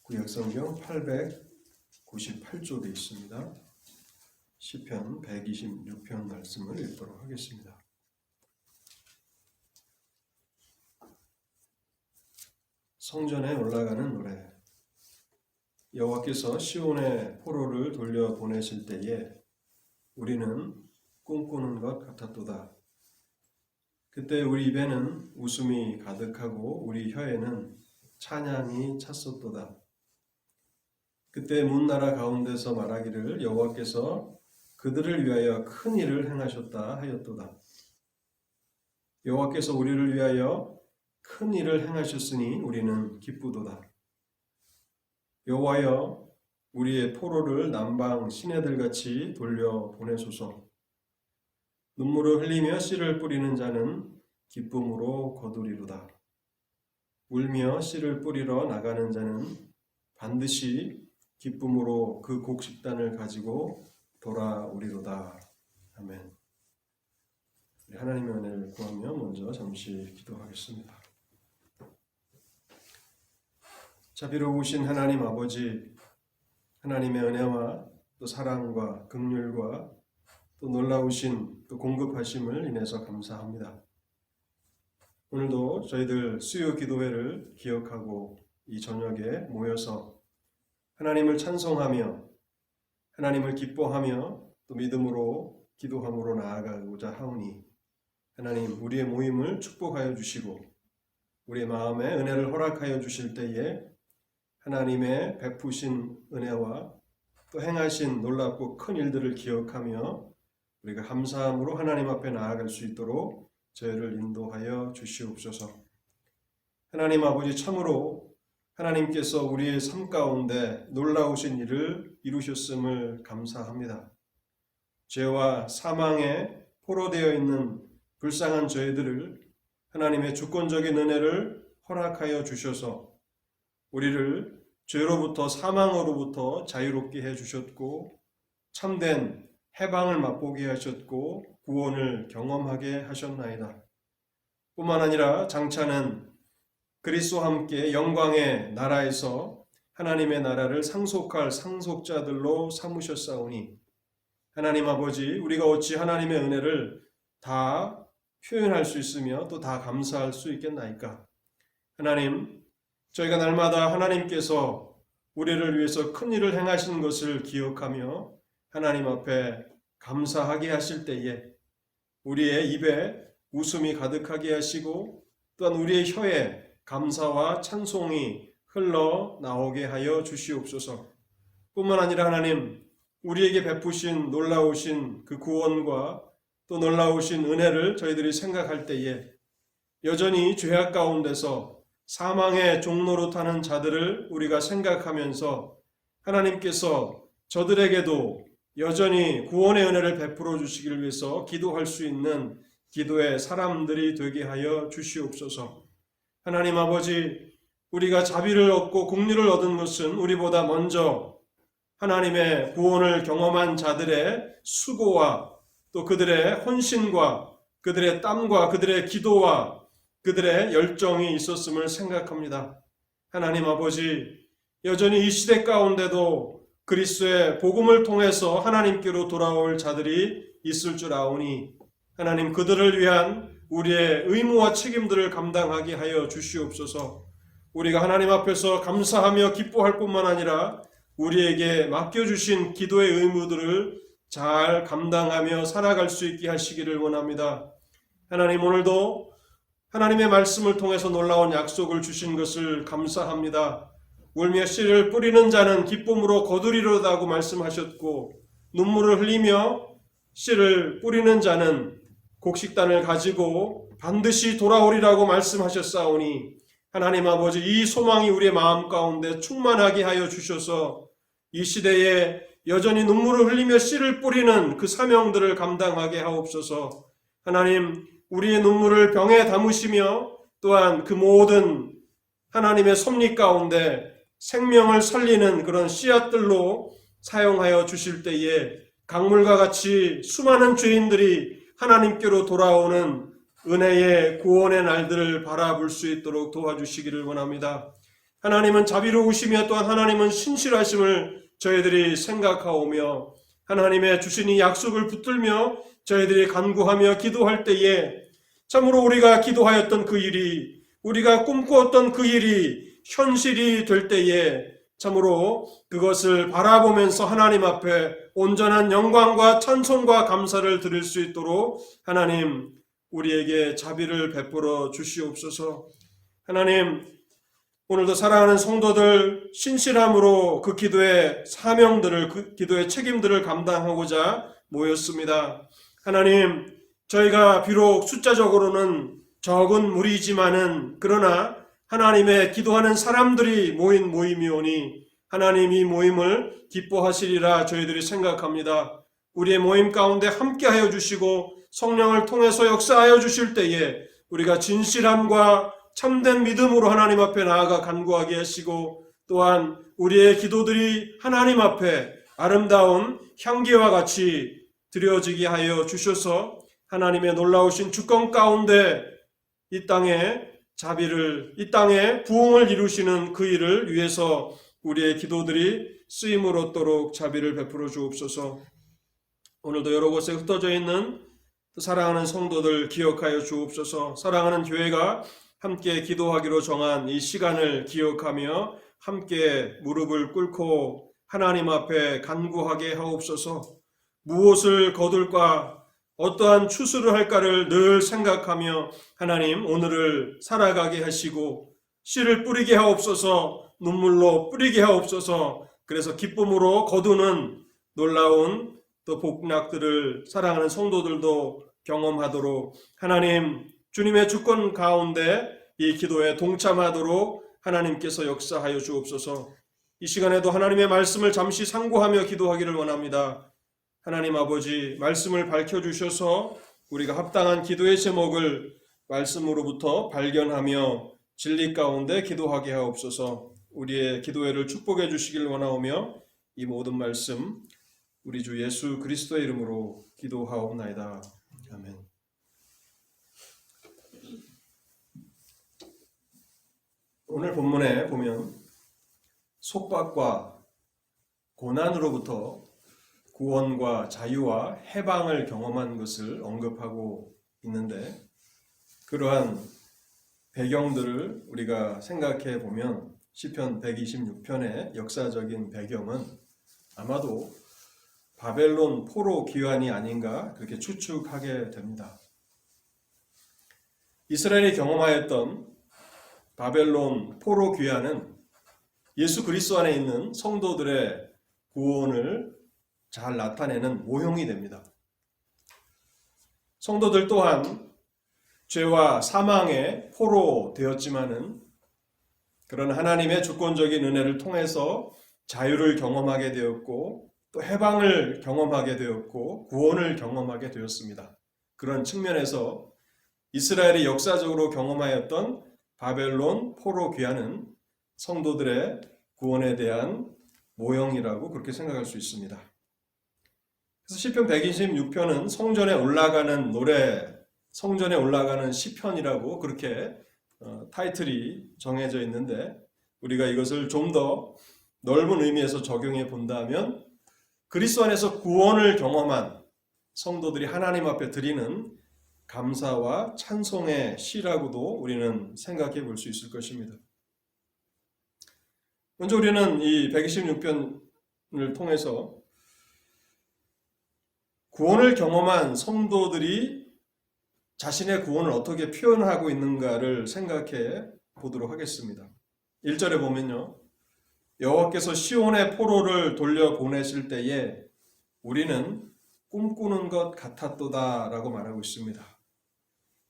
구약성경 898쪽에 있습니다. 시편 126편 말씀을 읽도록 하겠습니다. 성전에 올라가는 노래. 여호와께서 시온의 포로를 돌려보내실 때에 우리는 꿈꾸는 것 같았도다. 그때 우리 입에는 웃음이 가득하고 우리 혀에는 찬양이 찼었도다. 그때 문나라 가운데서 말하기를 여호와께서 그들을 위하여 큰 일을 행하셨다 하였도다. 여호와께서 우리를 위하여 큰 일을 행하셨으니 우리는 기쁘도다. 여호와여 우리의 포로를 남방 시내들같이 돌려보내소서. 눈물을 흘리며 씨를 뿌리는 자는 기쁨으로 거두리로다. 울며 씨를 뿌리러 나가는 자는 반드시 기쁨으로 그 곡식단을 가지고 돌아오리로다. 아멘. 하나님의 은혜를 구하며 먼저 잠시 기도하겠습니다. 자비로우신 하나님 아버지, 하나님의 은혜와 또 사랑과 긍휼과 또 놀라우신 또 공급하심을 인해서 감사합니다. 오늘도 저희들 수요 기도회를 기억하고 이 저녁에 모여서 하나님을 찬송하며 하나님을 기뻐하며 또 믿음으로 기도함으로 나아가고자 하오니 하나님 우리의 모임을 축복하여 주시고 우리의 마음에 은혜를 허락하여 주실 때에 하나님의 베푸신 은혜와 또 행하신 놀랍고 큰 일들을 기억하며 우리가 감사함으로 하나님 앞에 나아갈 수 있도록 저희를 인도하여 주시옵소서. 하나님 아버지, 참으로 하나님께서 우리의 삶 가운데 놀라우신 일을 이루셨음을 감사합니다. 죄와 사망에 포로되어 있는 불쌍한 저희들을 하나님의 주권적인 은혜를 허락하여 주셔서 우리를 죄로부터 사망으로부터 자유롭게 해주셨고 참된 해방을 맛보게 하셨고 구원을 경험하게 하셨나이다. 뿐만 아니라 장차는 그리스도와 함께 영광의 나라에서 하나님의 나라를 상속할 상속자들로 삼으셨사오니 하나님 아버지, 우리가 어찌 하나님의 은혜를 다 표현할 수 있으며 또 다 감사할 수 있겠나이까. 하나님, 저희가 날마다 하나님께서 우리를 위해서 큰 일을 행하신 것을 기억하며 하나님 앞에 감사하게 하실 때에 우리의 입에 웃음이 가득하게 하시고 또한 우리의 혀에 감사와 찬송이 흘러나오게 하여 주시옵소서. 뿐만 아니라 하나님, 우리에게 베푸신 놀라우신 그 구원과 또 놀라우신 은혜를 저희들이 생각할 때에 여전히 죄악 가운데서 사망의 종로로 타는 자들을 우리가 생각하면서 하나님께서 저들에게도 여전히 구원의 은혜를 베풀어 주시길 위해서 기도할 수 있는 기도의 사람들이 되게 하여 주시옵소서. 하나님 아버지, 우리가 자비를 얻고 긍휼을 얻은 것은 우리보다 먼저 하나님의 구원을 경험한 자들의 수고와 또 그들의 헌신과 그들의 땀과 그들의 기도와 그들의 열정이 있었음을 생각합니다. 하나님 아버지, 여전히 이 시대 가운데도 그리스도의 복음을 통해서 하나님께로 돌아올 자들이 있을 줄 아오니 하나님, 그들을 위한 우리의 의무와 책임들을 감당하게 하여 주시옵소서. 우리가 하나님 앞에서 감사하며 기뻐할 뿐만 아니라 우리에게 맡겨주신 기도의 의무들을 잘 감당하며 살아갈 수 있게 하시기를 원합니다. 하나님, 오늘도 하나님의 말씀을 통해서 놀라운 약속을 주신 것을 감사합니다. 울며 씨를 뿌리는 자는 기쁨으로 거두리로다고 말씀하셨고 눈물을 흘리며 씨를 뿌리는 자는 곡식단을 가지고 반드시 돌아오리라고 말씀하셨사오니 하나님 아버지, 이 소망이 우리의 마음 가운데 충만하게 하여 주셔서 이 시대에 여전히 눈물을 흘리며 씨를 뿌리는 그 사명들을 감당하게 하옵소서. 하나님, 우리의 눈물을 병에 담으시며 또한 그 모든 하나님의 섭리 가운데 생명을 살리는 그런 씨앗들로 사용하여 주실 때에 강물과 같이 수많은 죄인들이 하나님께로 돌아오는 은혜의 구원의 날들을 바라볼 수 있도록 도와주시기를 원합니다. 하나님은 자비로우시며 또한 하나님은 신실하심을 저희들이 생각하오며 하나님의 주신 이 약속을 붙들며 저희들이 간구하며 기도할 때에 참으로 우리가 기도하였던 그 일이, 우리가 꿈꾸었던 그 일이 현실이 될 때에 참으로 그것을 바라보면서 하나님 앞에 온전한 영광과 찬송과 감사를 드릴 수 있도록 하나님 우리에게 자비를 베풀어 주시옵소서. 하나님, 오늘도 사랑하는 성도들 신실함으로 그 기도의 사명들을, 그 기도의 책임들을 감당하고자 모였습니다. 하나님, 저희가 비록 숫자적으로는 적은 무리지만은 그러나 하나님의 기도하는 사람들이 모인 모임이오니 하나님 이 모임을 기뻐하시리라 저희들이 생각합니다. 우리의 모임 가운데 함께하여 주시고 성령을 통해서 역사하여 주실 때에 우리가 진실함과 참된 믿음으로 하나님 앞에 나아가 간구하게 하시고 또한 우리의 기도들이 하나님 앞에 아름다운 향기와 같이 드려지게 하여 주셔서 하나님의 놀라우신 주권 가운데 이 땅에 자비를, 이 땅에 부흥을 이루시는 그 일을 위해서 우리의 기도들이 쓰임을 얻도록 자비를 베풀어 주옵소서. 오늘도 여러 곳에 흩어져 있는 사랑하는 성도들 기억하여 주옵소서. 사랑하는 교회가 함께 기도하기로 정한 이 시간을 기억하며 함께 무릎을 꿇고 하나님 앞에 간구하게 하옵소서. 무엇을 거둘까, 어떠한 추수를 할까를 늘 생각하며 하나님 오늘을 살아가게 하시고 씨를 뿌리게 하옵소서. 눈물로 뿌리게 하옵소서. 그래서 기쁨으로 거두는 놀라운 또 복락들을 사랑하는 성도들도 경험하도록 하나님 주님의 주권 가운데 이 기도에 동참하도록 하나님께서 역사하여 주옵소서. 이 시간에도 하나님의 말씀을 잠시 상고하며 기도하기를 원합니다. 하나님 아버지, 말씀을 밝혀주셔서 우리가 합당한 기도의 제목을 말씀으로부터 발견하며 진리 가운데 기도하게 하옵소서. 우리의 기도회를 축복해 주시길 원하오며 이 모든 말씀 우리 주 예수 그리스도의 이름으로 기도하옵나이다. 아멘. 오늘 본문에 보면 속박과 고난으로부터 구원과 자유와 해방을 경험한 것을 언급하고 있는데 그러한 배경들을 우리가 생각해 보면 시편 126편의 역사적인 배경은 아마도 바벨론 포로 귀환이 아닌가 그렇게 추측하게 됩니다. 이스라엘이 경험하였던 바벨론 포로 귀환은 예수 그리스도 안에 있는 성도들의 구원을 잘 나타내는 모형이 됩니다. 성도들 또한 죄와 사망의 포로 되었지만은 그런 하나님의 주권적인 은혜를 통해서 자유를 경험하게 되었고 또 해방을 경험하게 되었고 구원을 경험하게 되었습니다. 그런 측면에서 이스라엘이 역사적으로 경험하였던 바벨론 포로 귀환은 성도들의 구원에 대한 모형이라고 그렇게 생각할 수 있습니다. 그래서 시편 126편은 성전에 올라가는 노래, 성전에 올라가는 시편이라고 그렇게 타이틀이 정해져 있는데 우리가 이것을 좀 더 넓은 의미에서 적용해 본다면 그리스도 안에서 구원을 경험한 성도들이 하나님 앞에 드리는 감사와 찬송의 시라고도 우리는 생각해 볼 수 있을 것입니다. 먼저 우리는 이 126편을 통해서 구원을 경험한 성도들이 자신의 구원을 어떻게 표현하고 있는가를 생각해 보도록 하겠습니다. 1절에 보면요. 여호와께서 시온의 포로를 돌려보내실 때에 우리는 꿈꾸는 것 같았도다 라고 말하고 있습니다.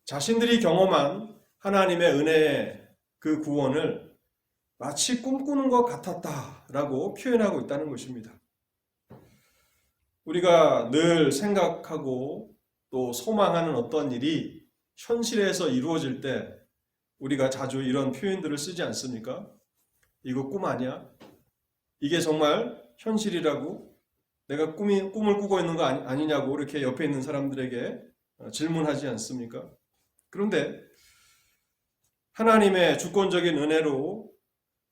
자신들이 경험한 하나님의 은혜의 그 구원을 마치 꿈꾸는 것 같았다라고 표현하고 있다는 것입니다. 우리가 늘 생각하고 또 소망하는 어떤 일이 현실에서 이루어질 때 우리가 자주 이런 표현들을 쓰지 않습니까? 이거 꿈 아니야? 이게 정말 현실이라고? 내가 꿈을 꾸고 있는 거 아니냐고 이렇게 옆에 있는 사람들에게 질문하지 않습니까? 그런데 하나님의 주권적인 은혜로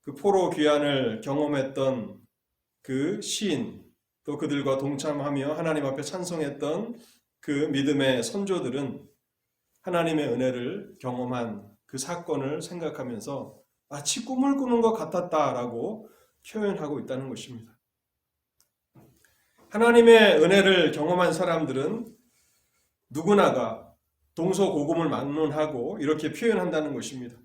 그 포로 귀환을 경험했던 그 시인, 또 그들과 동참하며 하나님 앞에 찬송했던 그 믿음의 선조들은 하나님의 은혜를 경험한 그 사건을 생각하면서 마치 꿈을 꾸는 것 같았다라고 표현하고 있다는 것입니다. 하나님의 은혜를 경험한 사람들은 누구나가 동서고금을 막론하고 이렇게 표현한다는 것입니다.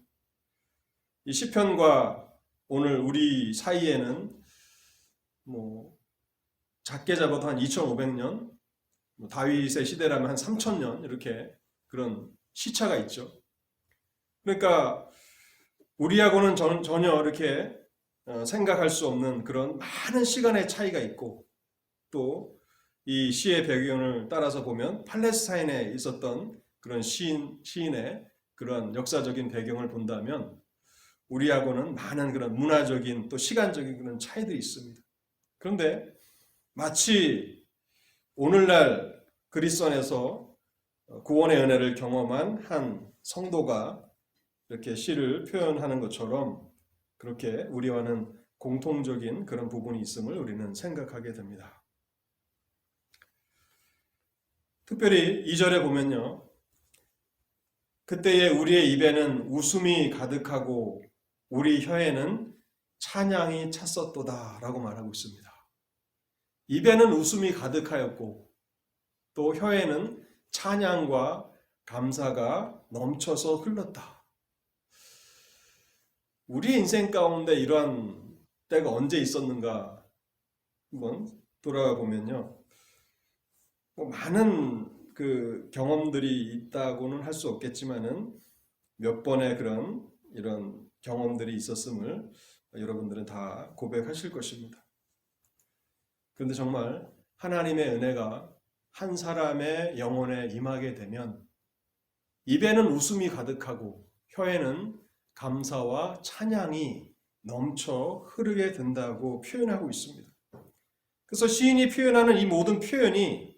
이 시편과 오늘 우리 사이에는 작게 잡아도 한 2500년, 다윗의 시대라면 한 3000년 이렇게 그런 시차가 있죠. 그러니까 우리하고는 전혀 이렇게 생각할 수 없는 그런 많은 시간의 차이가 있고, 또 이 시의 배경을 따라서 보면 팔레스타인에 있었던 그런 시인의 그런 역사적인 배경을 본다면 우리하고는 많은 그런 문화적인 또 시간적인 그런 차이들이 있습니다. 그런데 마치 오늘날 그리스도 안에서 구원의 은혜를 경험한 한 성도가 이렇게 시를 표현하는 것처럼 그렇게 우리와는 공통적인 그런 부분이 있음을 우리는 생각하게 됩니다. 특별히 2절에 보면요, 그때에 우리의 입에는 웃음이 가득하고 우리 혀에는 찬양이 찼었도다 라고 말하고 있습니다. 입에는 웃음이 가득하였고 또 혀에는 찬양과 감사가 넘쳐서 흘렀다. 우리 인생 가운데 이러한 때가 언제 있었는가 한번 돌아가 보면요, 많은 그 경험들이 있다고는 할 수 없겠지만은 몇 번의 이런 경험들이 있었음을 여러분들은 다 고백하실 것입니다. 그런데 정말 하나님의 은혜가 한 사람의 영혼에 임하게 되면 입에는 웃음이 가득하고 혀에는 감사와 찬양이 넘쳐 흐르게 된다고 표현하고 있습니다. 그래서 시인이 표현하는 이 모든 표현이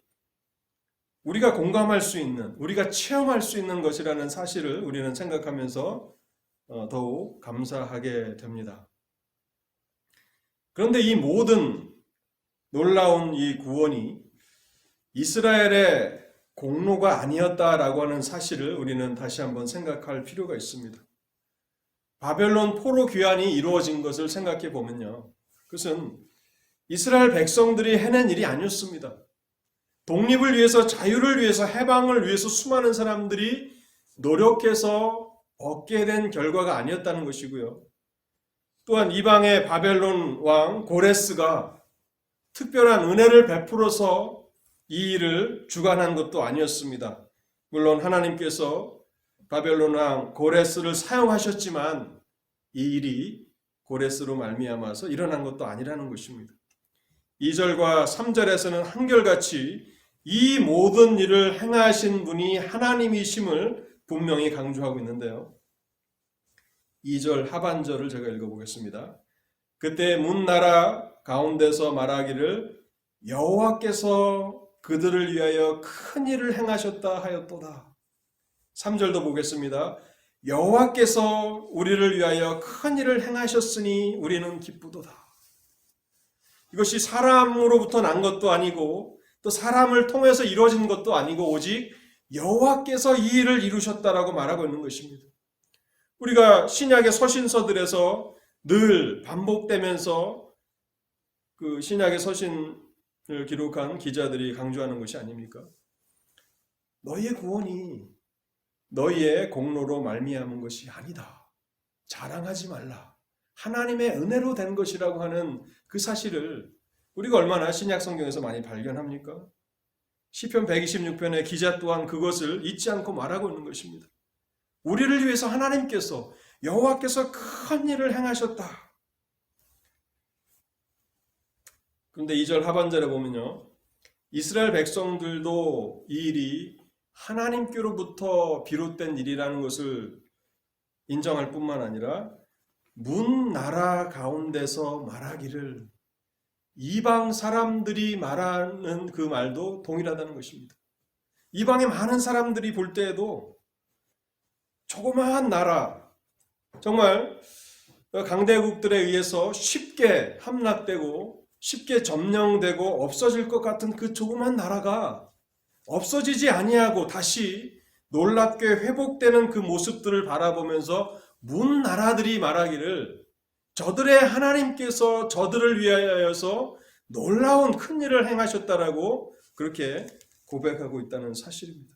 우리가 공감할 수 있는, 우리가 체험할 수 있는 것이라는 사실을 우리는 생각하면서 더욱 감사하게 됩니다. 그런데 이 모든 놀라운 이 구원이 이스라엘의 공로가 아니었다라고 하는 사실을 우리는 다시 한번 생각할 필요가 있습니다. 바벨론 포로 귀환이 이루어진 것을 생각해 보면요, 그것은 이스라엘 백성들이 해낸 일이 아니었습니다. 독립을 위해서, 자유를 위해서, 해방을 위해서 수많은 사람들이 노력해서 얻게 된 결과가 아니었다는 것이고요. 또한 이방의 바벨론 왕 고레스가 특별한 은혜를 베풀어서 이 일을 주관한 것도 아니었습니다. 물론 하나님께서 바벨론 왕 고레스를 사용하셨지만 이 일이 고레스로 말미암아서 일어난 것도 아니라는 것입니다. 2절과 3절에서는 한결같이 이 모든 일을 행하신 분이 하나님이심을 분명히 강조하고 있는데요. 2절 하반절을 제가 읽어보겠습니다. 그때 문 나라 가운데서 말하기를 여호와께서 그들을 위하여 큰 일을 행하셨다 하였도다. 3절도 보겠습니다. 여호와께서 우리를 위하여 큰 일을 행하셨으니 우리는 기쁘도다. 이것이 사람으로부터 난 것도 아니고 또 사람을 통해서 이루어진 것도 아니고 오직 여호와께서 이 일을 이루셨다라고 말하고 있는 것입니다. 우리가 신약의 서신서들에서 늘 반복되면서 그 신약의 서신을 기록한 기자들이 강조하는 것이 아닙니까? 너희의 구원이 너희의 공로로 말미암은 것이 아니다. 자랑하지 말라. 하나님의 은혜로 된 것이라고 하는 그 사실을 우리가 얼마나 신약 성경에서 많이 발견합니까? 시편 126편의 기자 또한 그것을 잊지 않고 말하고 있는 것입니다. 우리를 위해서 하나님께서, 여호와께서 큰 일을 행하셨다. 그런데 2절 하반절에 보면요, 이스라엘 백성들도 이 일이 하나님께로부터 비롯된 일이라는 것을 인정할 뿐만 아니라 문 나라 가운데서 말하기를, 이방 사람들이 말하는 그 말도 동일하다는 것입니다. 이방의 많은 사람들이 볼 때에도 조그마한 나라, 정말 강대국들에 의해서 쉽게 함락되고 쉽게 점령되고 없어질 것 같은 그 조그만 나라가 없어지지 아니하고 다시 놀랍게 회복되는 그 모습들을 바라보면서 문 나라들이 말하기를 저들의 하나님께서 저들을 위하여서 놀라운 큰 일을 행하셨다라고 그렇게 고백하고 있다는 사실입니다.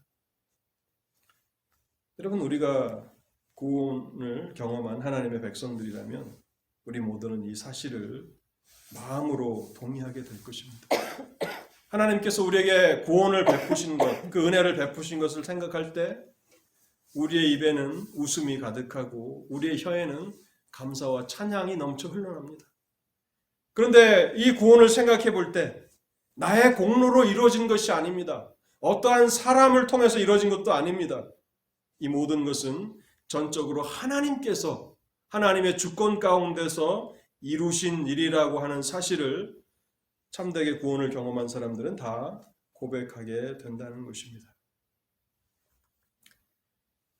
여러분, 우리가 구원을 경험한 하나님의 백성들이라면 우리 모두는 이 사실을 마음으로 동의하게 될 것입니다. 하나님께서 우리에게 구원을 베푸신 것, 그 은혜를 베푸신 것을 생각할 때 우리의 입에는 웃음이 가득하고 우리의 혀에는 감사와 찬양이 넘쳐 흘러납니다. 그런데 이 구원을 생각해 볼 때 나의 공로로 이루어진 것이 아닙니다. 어떠한 사람을 통해서 이루어진 것도 아닙니다. 이 모든 것은 전적으로 하나님께서 하나님의 주권 가운데서 이루신 일이라고 하는 사실을 참되게 구원을 경험한 사람들은 다 고백하게 된다는 것입니다.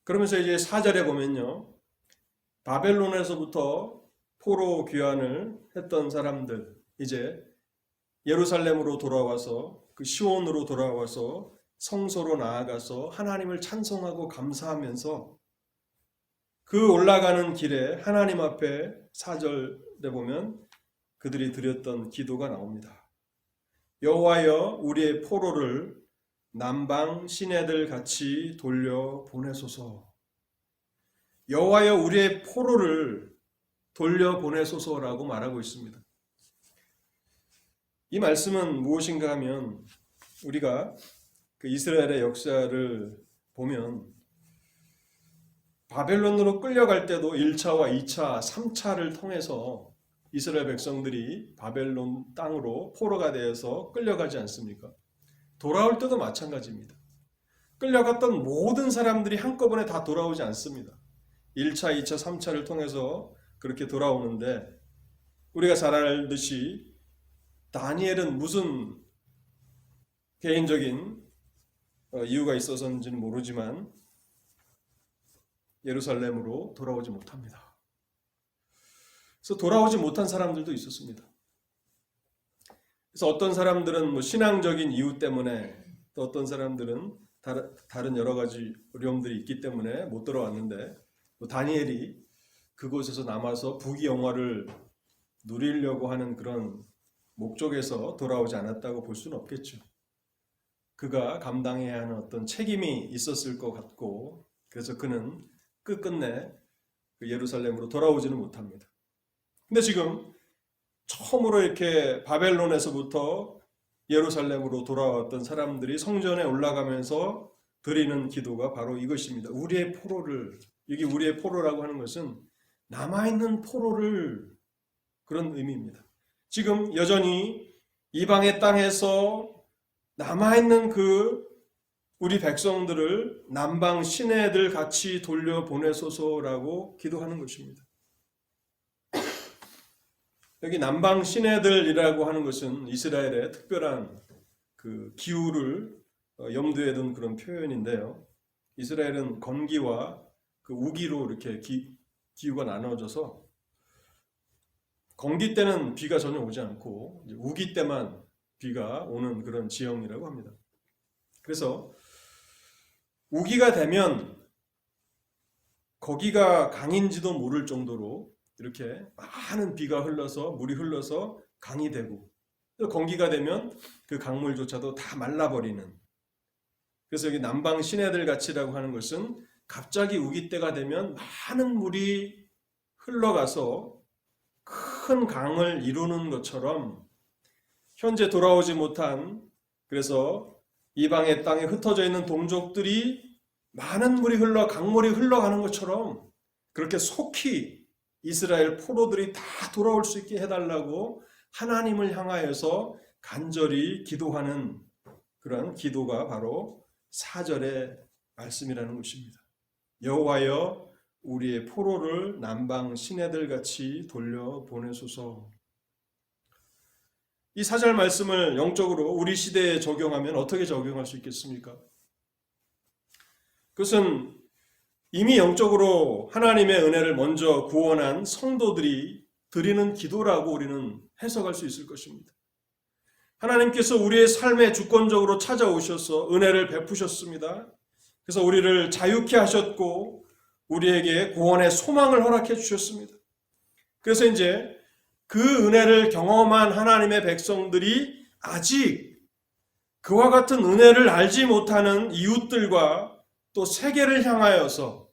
그러면서 이제 4절에 보면요, 바벨론에서부터 포로 귀환을 했던 사람들, 이제 예루살렘으로 돌아와서 그 시온으로 돌아와서 성소로 나아가서 하나님을 찬송하고 감사하면서 그 올라가는 길에 하나님 앞에 4절에 보면 그들이 드렸던 기도가 나옵니다. 여호와여, 우리의 포로를 남방 시내들 같이 돌려 보내소서. 여호와여, 우리의 포로를 돌려 보내소서라고 말하고 있습니다. 이 말씀은 무엇인가 하면 우리가 그 이스라엘의 역사를 보면 바벨론으로 끌려갈 때도 1차와 2차, 3차를 통해서 이스라엘 백성들이 바벨론 땅으로 포로가 되어서 끌려가지 않습니까? 돌아올 때도 마찬가지입니다. 끌려갔던 모든 사람들이 한꺼번에 다 돌아오지 않습니다. 1차, 2차, 3차를 통해서 그렇게 돌아오는데 우리가 잘 알듯이 다니엘은 무슨 개인적인 이유가 있어서인지는 모르지만 예루살렘으로 돌아오지 못합니다. 그래서 돌아오지 못한 사람들도 있었습니다. 그래서 어떤 사람들은 신앙적인 이유 때문에, 또 어떤 사람들은 다른 여러 가지 어려움들이 있기 때문에 못 돌아왔는데, 다니엘이 그곳에서 남아서 부귀영화를 누리려고 하는 그런 목적에서 돌아오지 않았다고 볼 수는 없겠죠. 그가 감당해야 하는 어떤 책임이 있었을 것 같고, 그래서 그는 끝끝내 예루살렘으로 돌아오지는 못합니다. 근데 지금 처음으로 이렇게 바벨론에서부터 예루살렘으로 돌아왔던 사람들이 성전에 올라가면서 드리는 기도가 바로 이것입니다. 우리의 포로를, 여기 우리의 포로라고 하는 것은 남아있는 포로를, 그런 의미입니다. 지금 여전히 이방의 땅에서 남아있는 그 우리 백성들을 남방 시내들 같이 돌려보내소서라고 기도하는 것입니다. 여기 남방 시내들이라고 하는 것은 이스라엘의 특별한 그 기후를 염두에 둔 그런 표현인데요. 이스라엘은 건기와 그 우기로 이렇게 기후가 나눠져서 건기 때는 비가 전혀 오지 않고 우기 때만 비가 오는 그런 지형이라고 합니다. 그래서 우기가 되면 거기가 강인지도 모를 정도로 이렇게 많은 비가 흘러서 물이 흘러서 강이 되고, 건기가 되면 그 강물조차도 다 말라버리는, 그래서 여기 남방 시내들 같이라고 하는 것은 갑자기 우기 때가 되면 많은 물이 흘러가서 큰 강을 이루는 것처럼 현재 돌아오지 못한, 그래서 이방의 땅에 흩어져 있는 동족들이 많은 물이 흘러 강물이 흘러가는 것처럼 그렇게 속히 이스라엘 포로들이 다 돌아올 수 있게 해달라고 하나님을 향하여서 간절히 기도하는 그런 기도가 바로 4절의 말씀이라는 것입니다. 여호와여, 우리의 포로를 남방 시내들 같이 돌려보내소서. 이 4절 말씀을 영적으로 우리 시대에 적용하면 어떻게 적용할 수 있겠습니까? 그것은 이미 영적으로 하나님의 은혜를 먼저 구원한 성도들이 드리는 기도라고 우리는 해석할 수 있을 것입니다. 하나님께서 우리의 삶에 주권적으로 찾아오셔서 은혜를 베푸셨습니다. 그래서 우리를 자유케 하셨고 우리에게 구원의 소망을 허락해 주셨습니다. 그래서 이제 그 은혜를 경험한 하나님의 백성들이 아직 그와 같은 은혜를 알지 못하는 이웃들과 또 세계를 향하여서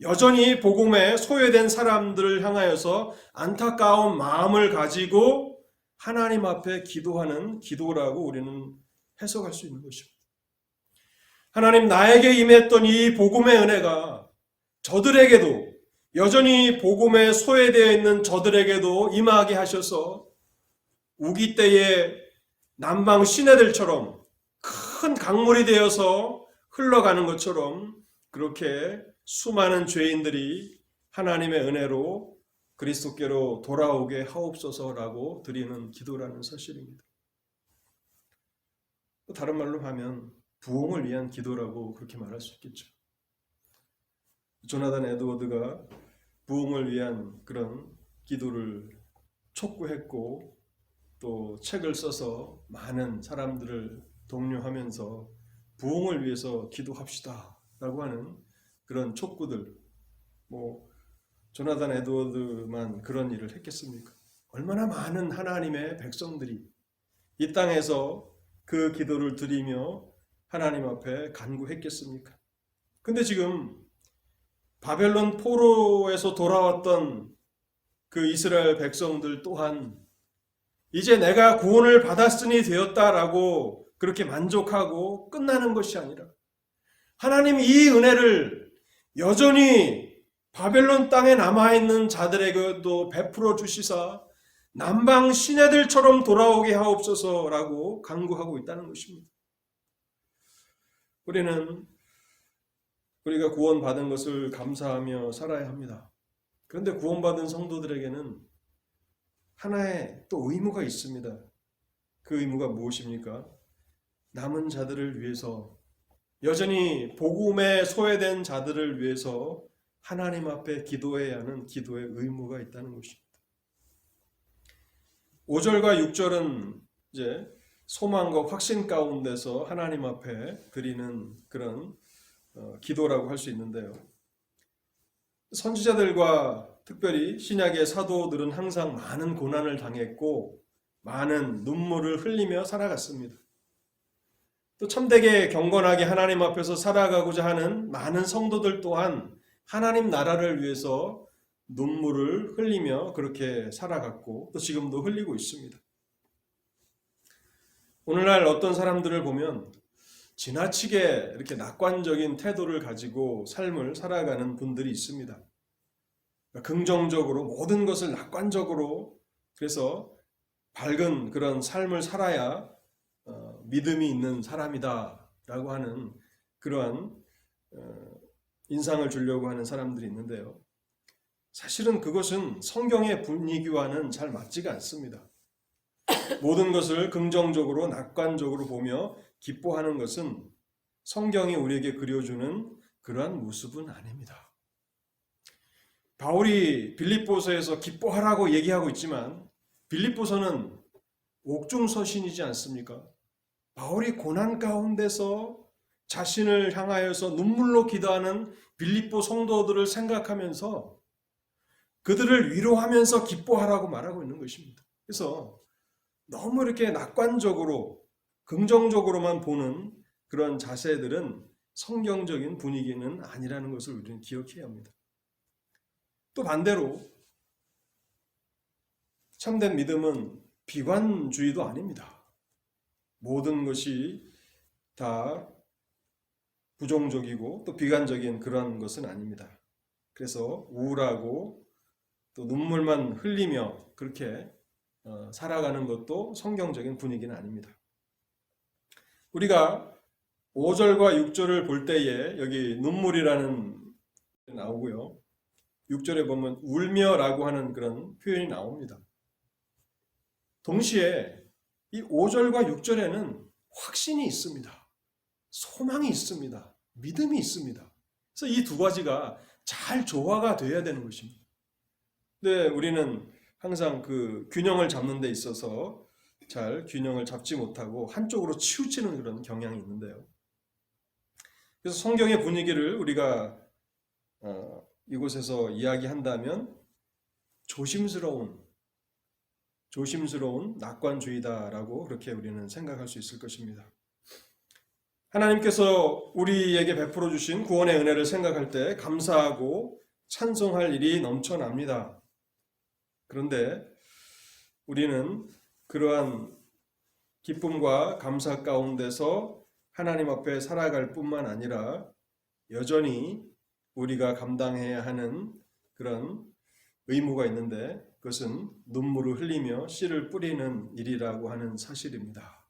여전히 복음에 소외된 사람들을 향하여서 안타까운 마음을 가지고 하나님 앞에 기도하는 기도라고 우리는 해석할 수 있는 것입니다. 하나님, 나에게 임했던 이 복음의 은혜가 저들에게도, 여전히 복음에 소외되어 있는 저들에게도 임하게 하셔서 우기 때에 남방 시내들처럼 큰 강물이 되어서 흘러가는 것처럼 그렇게 수많은 죄인들이 하나님의 은혜로 그리스도께로 돌아오게 하옵소서라고 드리는 기도라는 사실입니다. 다른 말로 하면 부흥을 위한 기도라고 그렇게 말할 수 있겠죠. 조나단 에드워드가 부흥을 위한 그런 기도를 촉구했고 또 책을 써서 많은 사람들을 독려하면서 부흥을 위해서 기도합시다 라고 하는 그런 촉구들, 조나단 에드워드만 그런 일을 했겠습니까? 얼마나 많은 하나님의 백성들이 이 땅에서 그 기도를 드리며 하나님 앞에 간구했겠습니까? 근데 지금 바벨론 포로에서 돌아왔던 그 이스라엘 백성들 또한 이제 내가 구원을 받았으니 되었다라고 그렇게 만족하고 끝나는 것이 아니라 하나님 이 은혜를 여전히 바벨론 땅에 남아있는 자들에게도 베풀어 주시사 남방 시내들처럼 돌아오게 하옵소서라고 간구하고 있다는 것입니다. 우리가 구원받은 것을 감사하며 살아야 합니다. 그런데 구원받은 성도들에게는 하나의 또 의무가 있습니다. 그 의무가 무엇입니까? 남은 자들을 위해서, 여전히 복음에 소외된 자들을 위해서 하나님 앞에 기도해야 하는 기도의 의무가 있다는 것입니다. 5절과 6절은 이제 소망과 확신 가운데서 하나님 앞에 드리는 그런 기도라고 할 수 있는데요. 선지자들과 특별히 신약의 사도들은 항상 많은 고난을 당했고 많은 눈물을 흘리며 살아갔습니다. 또 참되게 경건하게 하나님 앞에서 살아가고자 하는 많은 성도들 또한 하나님 나라를 위해서 눈물을 흘리며 그렇게 살아갔고 또 지금도 흘리고 있습니다. 오늘날 어떤 사람들을 보면 지나치게 이렇게 낙관적인 태도를 가지고 삶을 살아가는 분들이 있습니다. 긍정적으로 모든 것을 낙관적으로, 그래서 밝은 그런 삶을 살아야 믿음이 있는 사람이다 라고 하는 그러한 인상을 주려고 하는 사람들이 있는데요. 사실은 그것은 성경의 분위기와는 잘 맞지가 않습니다. 모든 것을 긍정적으로 낙관적으로 보며 기뻐하는 것은 성경이 우리에게 그려주는 그러한 모습은 아닙니다. 바울이 빌립보서에서 기뻐하라고 얘기하고 있지만 빌립보서는 옥중서신이지 않습니까? 바울이 고난 가운데서 자신을 향하여서 눈물로 기도하는 빌립보 성도들을 생각하면서 그들을 위로하면서 기뻐하라고 말하고 있는 것입니다. 그래서 너무 이렇게 낙관적으로 긍정적으로만 보는 그런 자세들은 성경적인 분위기는 아니라는 것을 우리는 기억해야 합니다. 또 반대로 참된 믿음은 비관주의도 아닙니다. 모든 것이 다 부정적이고 또 비관적인 그런 것은 아닙니다. 그래서 우울하고 또 눈물만 흘리며 그렇게 살아가는 것도 성경적인 분위기는 아닙니다. 우리가 5절과 6절을 볼 때에 여기 눈물이라는 나오고요. 6절에 보면 울며라고 하는 그런 표현이 나옵니다. 동시에 이 5절과 6절에는 확신이 있습니다. 소망이 있습니다. 믿음이 있습니다. 그래서 이 두 가지가 잘 조화가 돼야 되는 것입니다. 근데 우리는 항상 그 균형을 잡는 데 있어서 잘 균형을 잡지 못하고 한쪽으로 치우치는 그런 경향이 있는데요. 그래서 성경의 분위기를 우리가 이곳에서 이야기한다면 조심스러운 낙관주의다라고 그렇게 우리는 생각할 수 있을 것입니다. 하나님께서 우리에게 베풀어 주신 구원의 은혜를 생각할 때 감사하고 찬송할 일이 넘쳐납니다. 그런데 우리는 그러한 기쁨과 감사 가운데서 하나님 앞에 살아갈 뿐만 아니라 여전히 우리가 감당해야 하는 그런 의무가 있는데 그것은 눈물을 흘리며 씨를 뿌리는 일이라고 하는 사실입니다.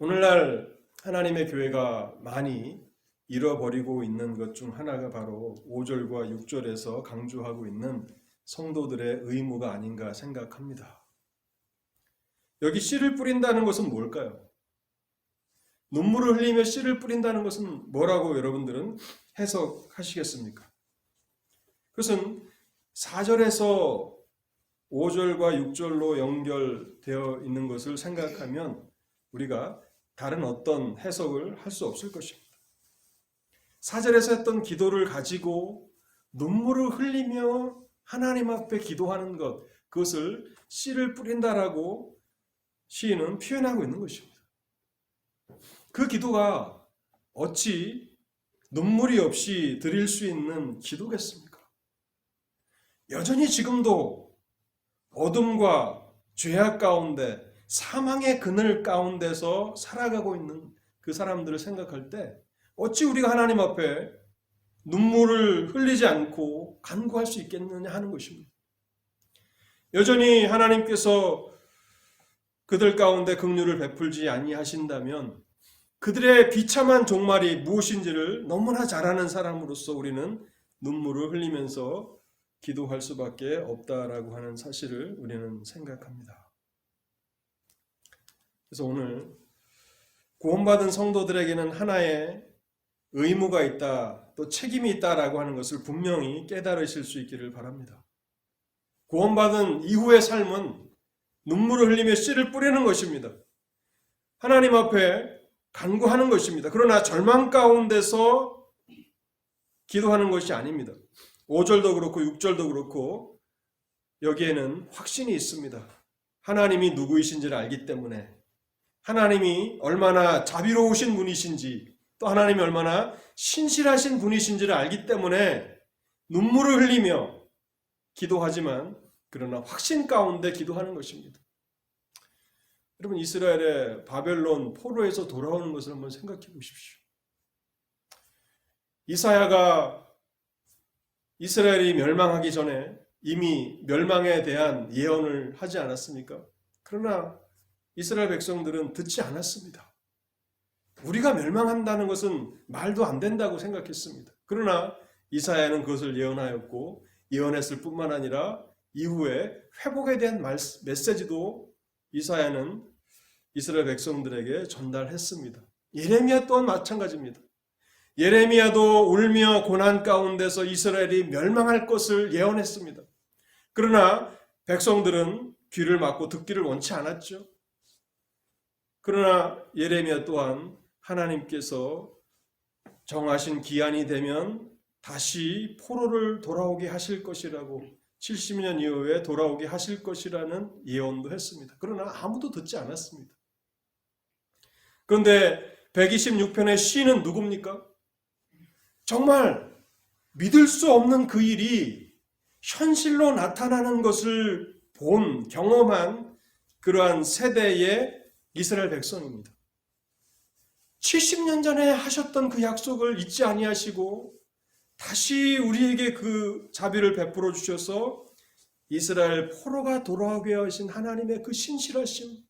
오늘날 하나님의 교회가 많이 잃어버리고 있는 것 중 하나가 바로 5절과 6절에서 강조하고 있는 성도들의 의무가 아닌가 생각합니다. 여기 씨를 뿌린다는 것은 뭘까요? 눈물을 흘리며 씨를 뿌린다는 것은 뭐라고 여러분들은 해석하시겠습니까? 그것은 4절에서 5절과 6절로 연결되어 있는 것을 생각하면 우리가 다른 어떤 해석을 할 수 없을 것입니다. 4절에서 했던 기도를 가지고 눈물을 흘리며 하나님 앞에 기도하는 것, 그것을 씨를 뿌린다라고 시인은 표현하고 있는 것입니다. 그 기도가 어찌 눈물이 없이 드릴 수 있는 기도겠습니까? 여전히 지금도 어둠과 죄악 가운데 사망의 그늘 가운데서 살아가고 있는 그 사람들을 생각할 때 어찌 우리가 하나님 앞에 눈물을 흘리지 않고 간구할 수 있겠느냐 하는 것입니다. 여전히 하나님께서 그들 가운데 긍휼을 베풀지 아니하신다면 그들의 비참한 종말이 무엇인지를 너무나 잘 아는 사람으로서 우리는 눈물을 흘리면서 기도할 수밖에 없다라고 하는 사실을 우리는 생각합니다. 그래서 오늘 구원받은 성도들에게는 하나의 의무가 있다, 또 책임이 있다라고 하는 것을 분명히 깨달으실 수 있기를 바랍니다. 구원받은 이후의 삶은 눈물을 흘리며 씨를 뿌리는 것입니다. 하나님 앞에 간구하는 것입니다. 그러나 절망 가운데서 기도하는 것이 아닙니다. 5절도 그렇고 6절도 그렇고 여기에는 확신이 있습니다. 하나님이 누구이신지를 알기 때문에 하나님이 얼마나 자비로우신 분이신지 또 하나님이 얼마나 신실하신 분이신지를 알기 때문에 눈물을 흘리며 기도하지만 그러나 확신 가운데 기도하는 것입니다. 여러분 이스라엘의 바벨론 포로에서 돌아오는 것을 한번 생각해 보십시오. 이사야가 이스라엘이 멸망하기 전에 이미 멸망에 대한 예언을 하지 않았습니까? 그러나 이스라엘 백성들은 듣지 않았습니다. 우리가 멸망한다는 것은 말도 안 된다고 생각했습니다. 그러나 이사야는 그것을 예언하였고 예언했을 뿐만 아니라 이후에 회복에 대한 메시지도 이사야는 이스라엘 백성들에게 전달했습니다. 예레미야 또한 마찬가지입니다. 예레미야도 울며 고난 가운데서 이스라엘이 멸망할 것을 예언했습니다. 그러나 백성들은 귀를 막고 듣기를 원치 않았죠. 그러나 예레미야 또한 하나님께서 정하신 기한이 되면 다시 포로를 돌아오게 하실 것이라고 70년 이후에 돌아오게 하실 것이라는 예언도 했습니다. 그러나 아무도 듣지 않았습니다. 그런데 126편의 시인은 누굽니까? 정말 믿을 수 없는 그 일이 현실로 나타나는 것을 본 경험한 그러한 세대의 이스라엘 백성입니다. 70년 전에 하셨던 그 약속을 잊지 아니하시고 다시 우리에게 그 자비를 베풀어 주셔서 이스라엘 포로가 돌아오게 하신 하나님의 그 신실하심,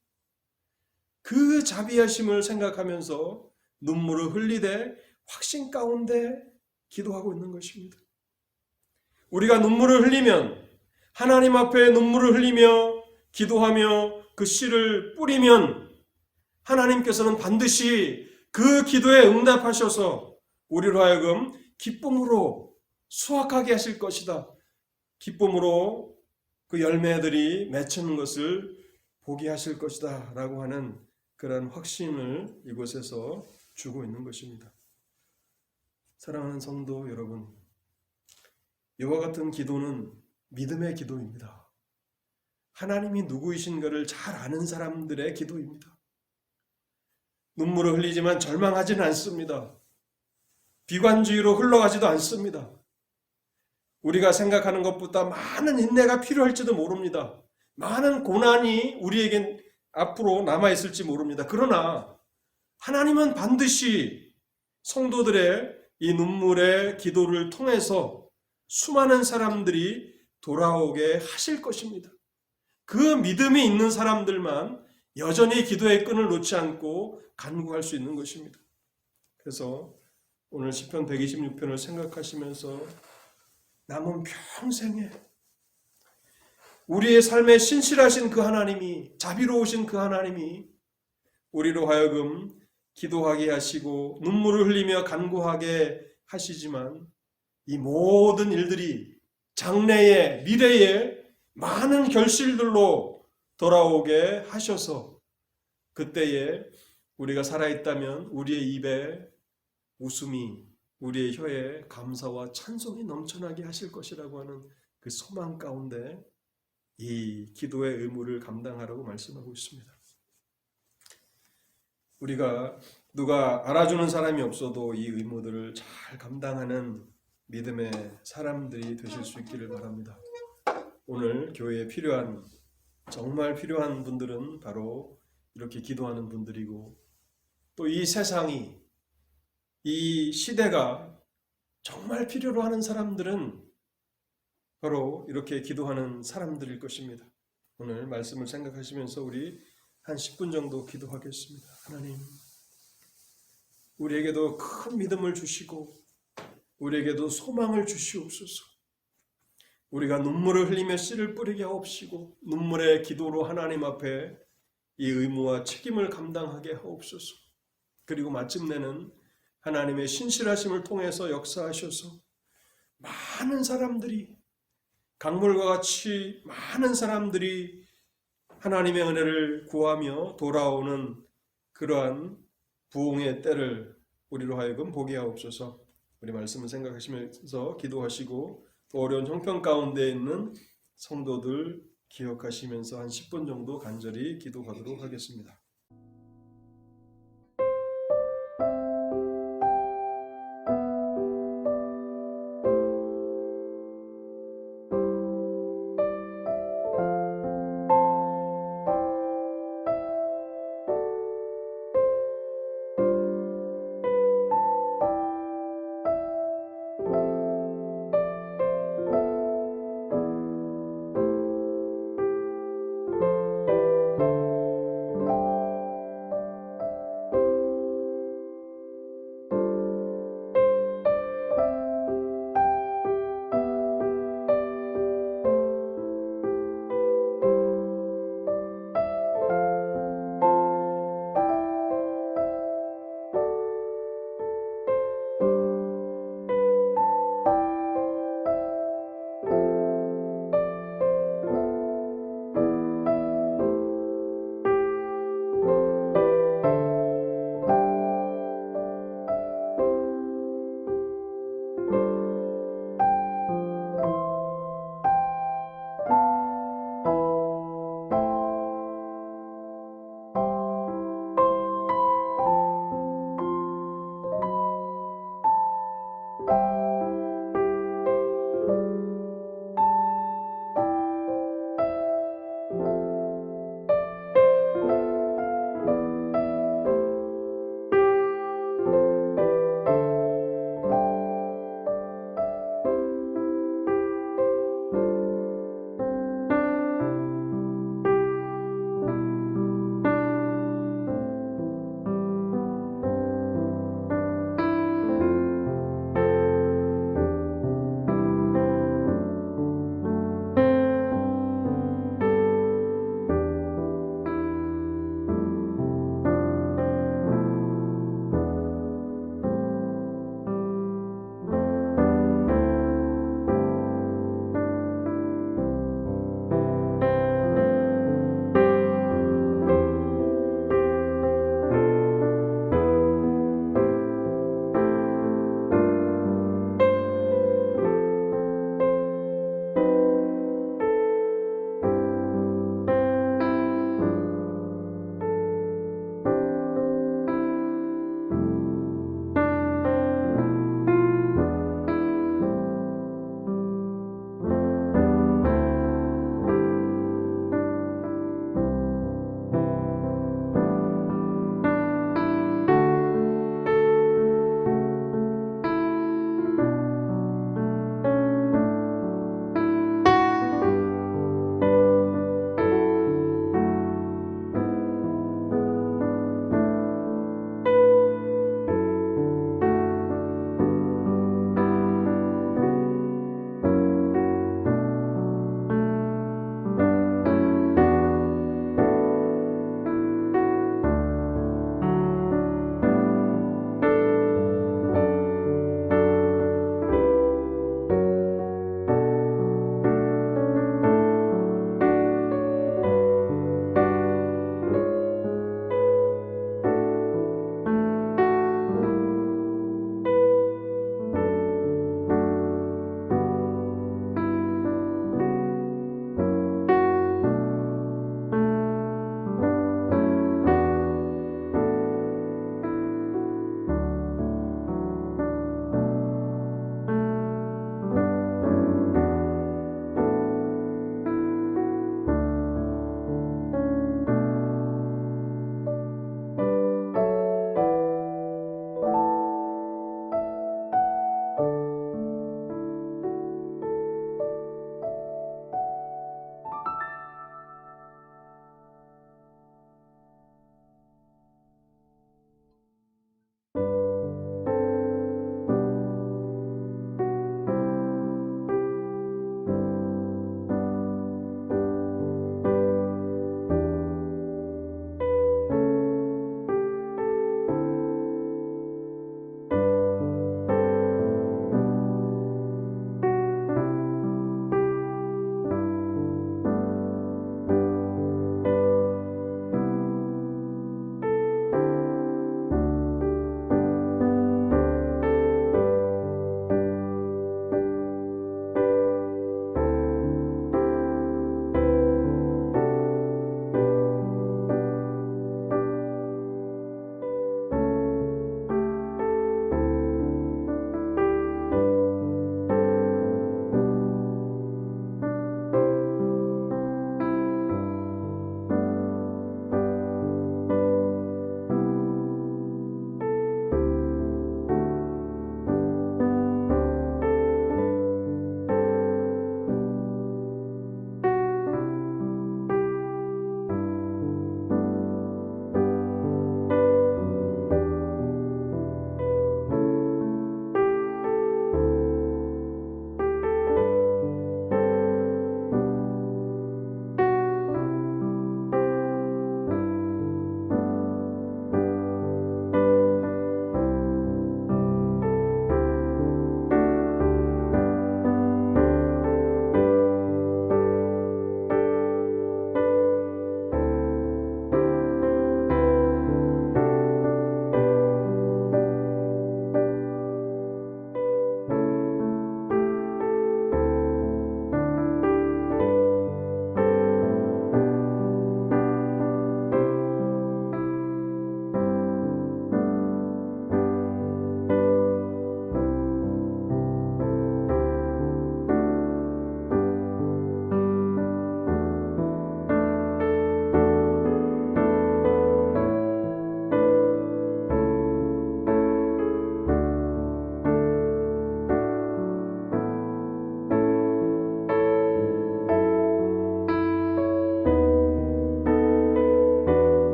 그 자비하심을 생각하면서 눈물을 흘리되 확신 가운데 기도하고 있는 것입니다. 우리가 눈물을 흘리면 하나님 앞에 눈물을 흘리며 기도하며 그 씨를 뿌리면 하나님께서는 반드시 그 기도에 응답하셔서 우리로 하여금 기쁨으로 수확하게 하실 것이다. 기쁨으로 그 열매들이 맺히는 것을 보게 하실 것이다 라고 하는 그런 확신을 이곳에서 주고 있는 것입니다. 사랑하는 성도 여러분, 이와 같은 기도는 믿음의 기도입니다. 하나님이 누구이신가를 잘 아는 사람들의 기도입니다. 눈물을 흘리지만 절망하지는 않습니다. 비관주의로 흘러가지도 않습니다. 우리가 생각하는 것보다 많은 인내가 필요할지도 모릅니다. 많은 고난이 우리에겐 앞으로 남아있을지 모릅니다. 그러나 하나님은 반드시 성도들의 이 눈물의 기도를 통해서 수많은 사람들이 돌아오게 하실 것입니다. 그 믿음이 있는 사람들만 여전히 기도의 끈을 놓지 않고 간구할 수 있는 것입니다. 그래서 오늘 시편 126편을 생각하시면서 남은 평생에 우리의 삶에 신실하신 그 하나님이, 자비로우신 그 하나님이 우리로 하여금 기도하게 하시고 눈물을 흘리며 간구하게 하시지만 이 모든 일들이 장래에, 미래에 많은 결실들로 돌아오게 하셔서 그때에 우리가 살아있다면 우리의 입에 웃음이, 우리의 혀에 감사와 찬송이 넘쳐나게 하실 것이라고 하는 그 소망 가운데 이 기도의 의무를 감당하라고 말씀하고 있습니다. 우리가 누가 알아주는 사람이 없어도 이 의무들을 잘 감당하는 믿음의 사람들이 되실 수 있기를 바랍니다. 오늘 교회에 필요한, 정말 필요한 분들은 바로 이렇게 기도하는 분들이고, 또 이 세상이, 이 시대가 정말 필요로 하는 사람들은 바로 이렇게 기도하는 사람들일 것입니다. 오늘 말씀을 생각하시면서 우리 한 10분 정도 기도하겠습니다. 하나님, 우리에게도 큰 믿음을 주시고 우리에게도 소망을 주시옵소서. 우리가 눈물을 흘리며 씨를 뿌리게 하옵시고 눈물의 기도로 하나님 앞에 이 의무와 책임을 감당하게 하옵소서. 그리고 마침내는 하나님의 신실하심을 통해서 역사하셔서 많은 사람들이, 강물과 같이 많은 사람들이 하나님의 은혜를 구하며 돌아오는 그러한 부흥의 때를 우리로 하여금 보게 하옵소서. 우리 말씀을 생각하시면서 기도하시고 또 어려운 형편 가운데 있는 성도들 기억하시면서 한 10분 정도 간절히 기도하도록 하겠습니다.